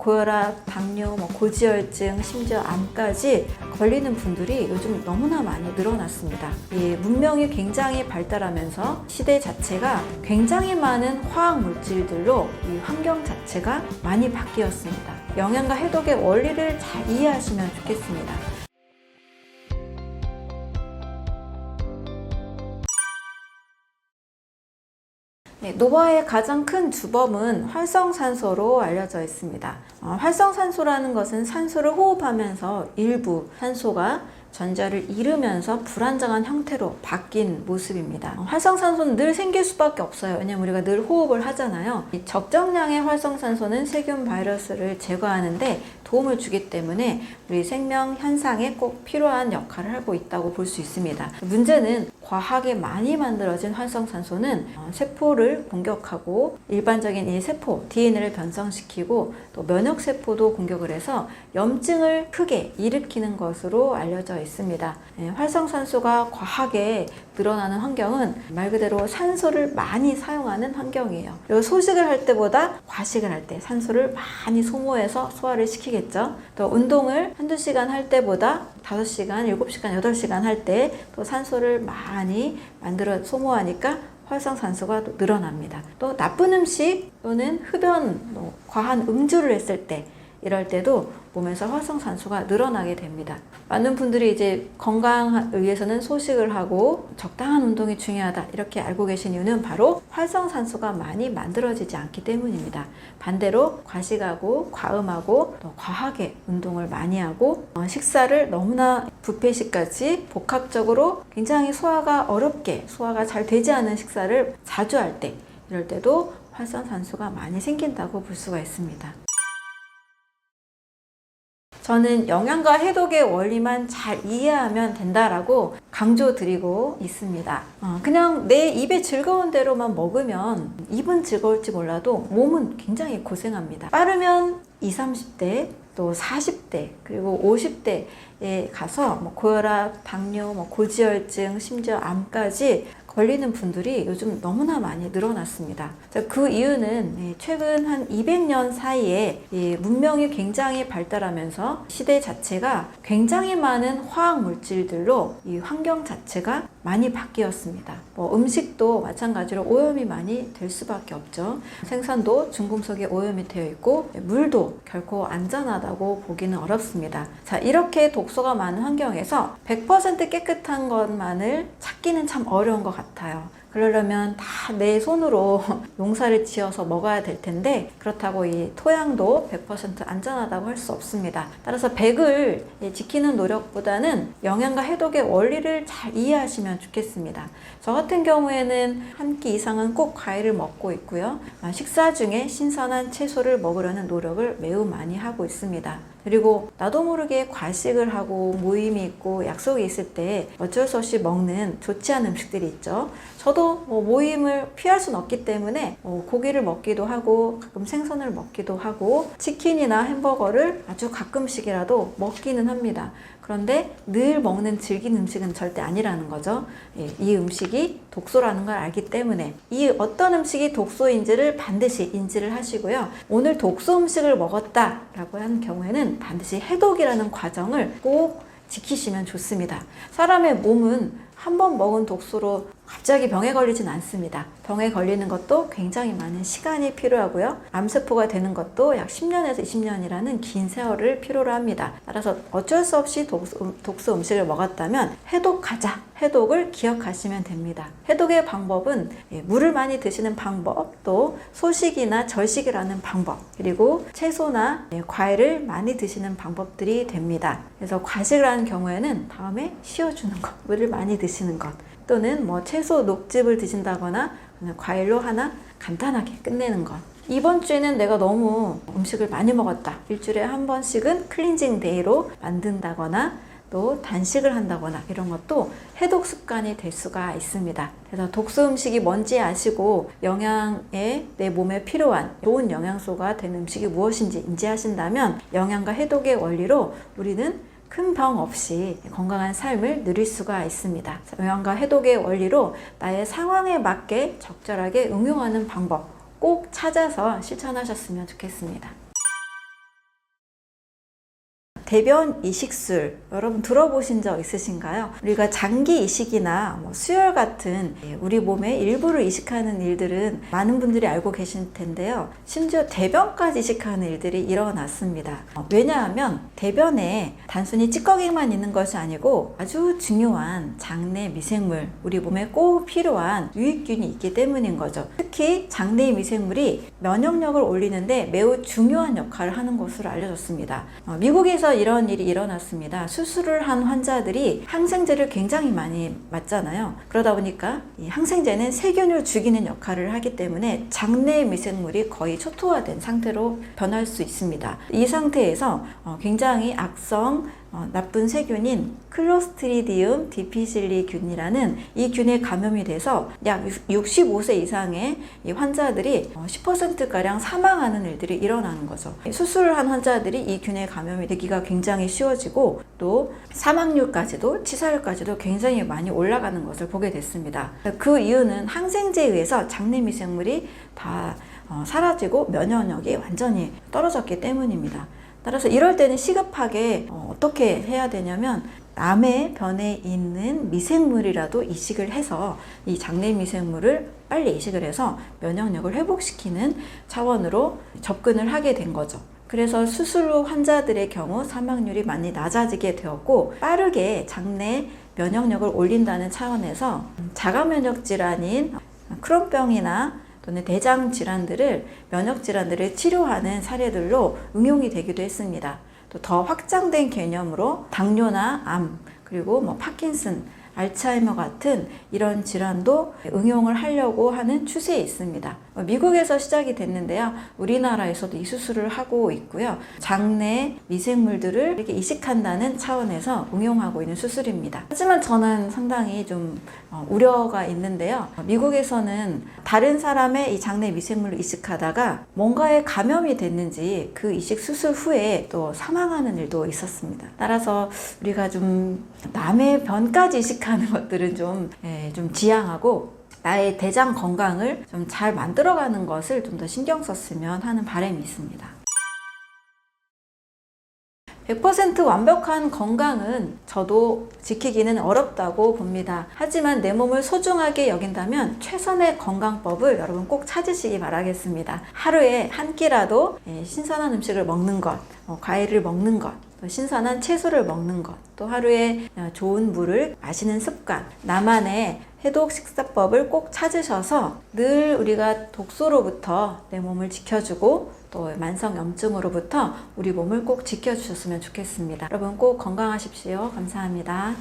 고혈압, 당뇨, 고지혈증, 심지어 암까지 걸리는 분들이 요즘 너무나 많이 늘어났습니다. 이 문명이 굉장히 발달하면서 시대 자체가 굉장히 많은 화학 물질들로 이 환경 자체가 많이 바뀌었습니다. 영양과 해독의 원리를 잘 이해하시면 좋겠습니다. 노화의 가장 큰 주범은 활성산소로 알려져 있습니다. 활성산소라는 것은 산소를 호흡하면서 일부 산소가 전자를 잃으면서 불안정한 형태로 바뀐 모습입니다. 활성산소는 늘 생길 수밖에 없어요. 왜냐면 우리가 늘 호흡을 하잖아요. 적정량의 활성산소는 세균, 바이러스를 제거하는데 도움을 주기 때문에 우리 생명 현상에 꼭 필요한 역할을 하고 있다고 볼 수 있습니다. 문제는 과하게 많이 만들어진 활성산소는 세포를 공격하고 일반적인 이 세포, DNA를 변성시키고 또 면역세포도 공격을 해서 염증을 크게 일으키는 것으로 알려져 있습니다. 활성산소가 과하게 늘어나는 환경은 말 그대로 산소를 많이 사용하는 환경이에요. 그리고 소식을 할 때보다 과식을 할 때 산소를 많이 소모해서 소화를 시키겠죠. 또 운동을 한두 시간 할 때보다 5시간, 7시간, 8시간 할 때 또 산소를 많이 만들어 소모하니까 활성산소가 또 늘어납니다. 또 나쁜 음식 또는 흡연, 과한 음주를 했을 때 이럴 때도 몸에서 활성산소가 늘어나게 됩니다. 많은 분들이 이제 건강을 위해서는 소식을 하고 적당한 운동이 중요하다 이렇게 알고 계신 이유는 바로 활성산소가 많이 만들어지지 않기 때문입니다. 반대로 과식하고 과음하고 또 과하게 운동을 많이 하고 식사를 너무나 뷔페식까지 복합적으로 굉장히 소화가 어렵게 소화가 잘 되지 않은 식사를 자주 할 때 이럴 때도 활성산소가 많이 생긴다고 볼 수가 있습니다. 저는 영양과 해독의 원리만 잘 이해하면 된다라고 강조드리고 있습니다. 그냥 내 입에 즐거운 대로만 먹으면 입은 즐거울지 몰라도 몸은 굉장히 고생합니다. 빠르면 20, 30대 또 40대 그리고 50대에 가서 고혈압, 당뇨, 고지혈증, 심지어 암까지 걸리는 분들이 요즘 너무나 많이 늘어났습니다. 그 이유는 최근 한 200년 사이에 문명이 굉장히 발달하면서 시대 자체가 굉장히 많은 화학 물질들로 이 환경 자체가 많이 바뀌었습니다. 음식도 마찬가지로 오염이 많이 될 수밖에 없죠. 생선도 중금속에 오염이 되어 있고 물도 결코 안전하다고 보기는 어렵습니다. 자, 이렇게 독소가 많은 환경에서 100% 깨끗한 것만을 찾기는 참 어려운 것 같아요. 그러려면 다 내 손으로 농사를 지어서 먹어야 될 텐데 그렇다고 이 토양도 100% 안전하다고 할 수 없습니다. 따라서 100을 지키는 노력보다는 영양과 해독의 원리를 잘 이해하시면 좋겠습니다. 저 같은 경우에는 한 끼 이상은 꼭 과일을 먹고 있고요. 식사 중에 신선한 채소를 먹으려는 노력을 매우 많이 하고 있습니다. 그리고 나도 모르게 과식을 하고 모임이 있고 약속이 있을 때 어쩔 수 없이 먹는 좋지 않은 음식들이 있죠. 저도 모임을 피할 수는 없기 때문에 고기를 먹기도 하고 가끔 생선을 먹기도 하고 치킨이나 햄버거를 아주 가끔씩이라도 먹기는 합니다. 그런데 늘 먹는 질긴 음식은 절대 아니라는 거죠. 이 음식이 독소라는 걸 알기 때문에 이 어떤 음식이 독소인지를 반드시 인지를 하시고요. 오늘 독소 음식을 먹었다라고 하는 경우에는 반드시 해독이라는 과정을 꼭 지키시면 좋습니다. 사람의 몸은 한 번 먹은 독소로 갑자기 병에 걸리진 않습니다. 병에 걸리는 것도 굉장히 많은 시간이 필요하고요. 암세포가 되는 것도 약 10년에서 20년이라는 긴 세월을 필요로 합니다. 따라서 어쩔 수 없이 독소 음식을 먹었다면 해독하자. 해독을 기억하시면 됩니다. 해독의 방법은 물을 많이 드시는 방법, 또 소식이나 절식이라는 방법, 그리고 채소나 과일을 많이 드시는 방법들이 됩니다. 그래서 과식을 하는 경우에는 다음에 쉬어주는 것, 물을 많이 드시는 것, 또는 채소 녹즙을 드신다거나 과일로 하나 간단하게 끝내는 것. 이번 주에는 내가 너무 음식을 많이 먹었다. 일주일에 한 번씩은 클렌징 데이로 만든다거나 또 단식을 한다거나 이런 것도 해독 습관이 될 수가 있습니다. 그래서 독소 음식이 뭔지 아시고 영양에 내 몸에 필요한 좋은 영양소가 되는 음식이 무엇인지 인지하신다면 영양과 해독의 원리로 우리는 큰 병 없이 건강한 삶을 누릴 수가 있습니다. 영양과 해독의 원리로 나의 상황에 맞게 적절하게 응용하는 방법 꼭 찾아서 실천하셨으면 좋겠습니다. 대변 이식술 여러분 들어보신 적 있으신가요? 우리가 장기 이식이나 수혈 같은 우리 몸의 일부를 이식하는 일들은 많은 분들이 알고 계실 텐데요. 심지어 대변까지 이식하는 일들이 일어났습니다. 왜냐하면 대변에 단순히 찌꺼기만 있는 것이 아니고 아주 중요한 장내 미생물, 우리 몸에 꼭 필요한 유익균이 있기 때문인 거죠. 특히 장내 미생물이 면역력을 올리는데 매우 중요한 역할을 하는 것으로 알려졌습니다. 미국에서 이런 일이 일어났습니다. 수술을 한 환자들이 항생제를 굉장히 많이 맞잖아요. 그러다 보니까 이 항생제는 세균을 죽이는 역할을 하기 때문에 장내 미생물이 거의 초토화된 상태로 변할 수 있습니다. 이 상태에서 굉장히 악성 나쁜 세균인 클로스트리디움 디피실리 균이라는 이 균에 감염이 돼서 약 65세 이상의 이 환자들이 10%가량 사망하는 일들이 일어나는 거죠. 수술을 한 환자들이 이 균에 감염이 되기가 굉장히 쉬워지고 또 사망률까지도 치사율까지도 굉장히 많이 올라가는 것을 보게 됐습니다. 그 이유는 항생제에 의해서 장내 미생물이 다 사라지고 면역력이 완전히 떨어졌기 때문입니다. 따라서 이럴 때는 시급하게 어떻게 해야 되냐면 남의 변에 있는 미생물이라도 이식을 해서 이 장내 미생물을 빨리 이식을 해서 면역력을 회복시키는 차원으로 접근을 하게 된 거죠. 그래서 수술 후 환자들의 경우 사망률이 많이 낮아지게 되었고 빠르게 장내 면역력을 올린다는 차원에서 자가면역 질환인 크론병이나 또는 대장 질환들을 면역 질환들을 치료하는 사례들로 응용이 되기도 했습니다. 또 더 확장된 개념으로 당뇨나 암 그리고 파킨슨, 알츠하이머 같은 이런 질환도 응용을 하려고 하는 추세에 있습니다. 미국에서 시작이 됐는데요. 우리나라에서도 이 수술을 하고 있고요. 장내 미생물들을 이렇게 이식한다는 차원에서 응용하고 있는 수술입니다. 하지만 저는 상당히 좀 우려가 있는데요. 미국에서는 다른 사람의 이 장내 미생물을 이식하다가 뭔가에 감염이 됐는지 그 이식 수술 후에 또 사망하는 일도 있었습니다. 따라서 우리가 좀 남의 변까지 이식하는 것들은 좀 지양하고 나의 대장 건강을 좀 잘 만들어가는 것을 좀 더 신경 썼으면 하는 바람이 있습니다. 100% 완벽한 건강은 저도 지키기는 어렵다고 봅니다. 하지만 내 몸을 소중하게 여긴다면 최선의 건강법을 여러분 꼭 찾으시기 바라겠습니다. 하루에 한 끼라도 신선한 음식을 먹는 것, 과일을 먹는 것, 또 신선한 채소를 먹는 것, 또 하루에 좋은 물을 마시는 습관, 나만의 해독 식사법을 꼭 찾으셔서 늘 우리가 독소로부터 내 몸을 지켜주고 또 만성염증으로부터 우리 몸을 꼭 지켜주셨으면 좋겠습니다. 여러분 꼭 건강하십시오. 감사합니다.